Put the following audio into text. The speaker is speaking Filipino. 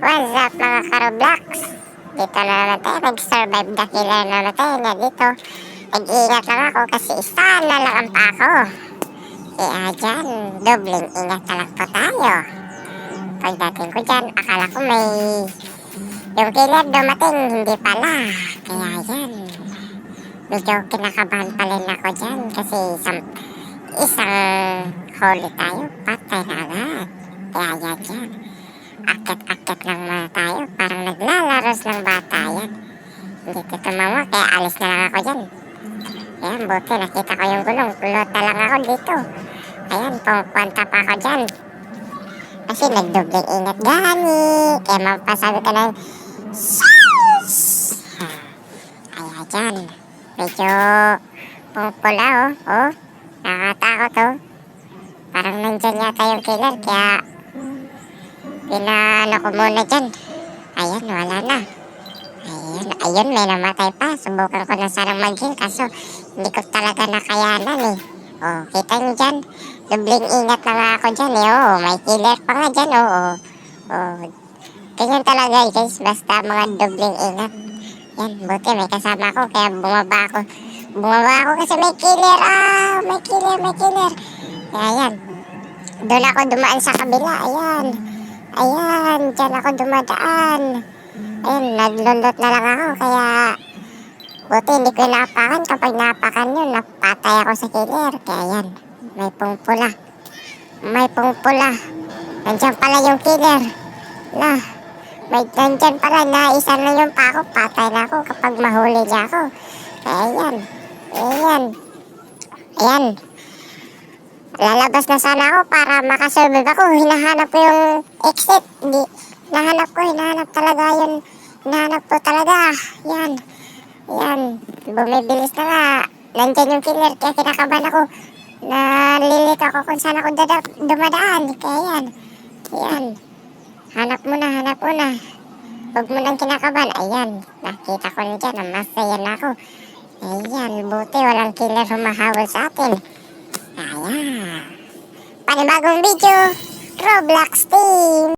What's up mga ka-Roblox? Dito na naman tayo, nag-survive the killer na naman tayo na dito. Nag-iingat lang ako kasi isa na lang ang pako. Kaya dyan, dobleng ingat na lang po tayo. Pagdating ko dyan, akala ko may yung killer dumating, hindi pala. Kaya yan, medyo kinakabahan pa rin ako dyan kasi isang huli tayo, patay na agad. Kaya yan dyan. Akit-akit lang muna tayo. Parang naglalaros ng bata yan. Hindi ko tumawa, kaya alis na lang ako dyan. Ayan, buti nakita ko yung gulong. Kulot na lang ako dito. Ayan, pumupunta pa ako dyan. Kasi nagdubling ingat gani. Kaya mapasabi ka na, Shush! Ayan dyan. Medyo pumupula oh. Nakatakot oh. Parang nandyan yata yung killer, kaya pinano ko muna dyan. Ayan, wala na. Ayun, may namatay pa. Subukan ko na sanang mag-heal, kaso hindi ko talaga nakayanan eh. Oh, kita nyo dyan. Dubling ingat na nga ako dyan eh. Oh, may killer pa nga dyan oh. Oh, ganyan talaga guys. Basta mga dubling ingat. Yan, buti may kasama ko, kaya bumaba ako. Bumaba ako kasi may killer. Ah, may killer. Kaya yan. Doon ako dumaan sa kabila. Ayan, dyan ako dumadaan. Ayun, naglulot na lang ako, kaya buti hindi ko napakan. Kapag napakan yun, napatay ako sa killer. Kaya yan, may pungpula. Nandiyan pala yung killer. Nandiyan pala, naisa na yung pako. Patay na ako kapag mahuli niya ako. Kaya yan. Lalabas na sana ako para makasurvive ako. Hinahanap ko yung exit. Hinahanap talaga yun. Hinahanap ko talaga. Yan. Bumibilis na nga. Nandyan yung killer, kaya kinakabahan ako. Nalilito ako kung saan ako dumadaan. Kaya yan. Hanap mo na. Huwag mo nang kinakabahan. Ayan. Nakita ko na dyan. Masaya na ako. Ayan. Buti walang killer humahawal sa atin. Ayan. Panibagong video, Roblox Team.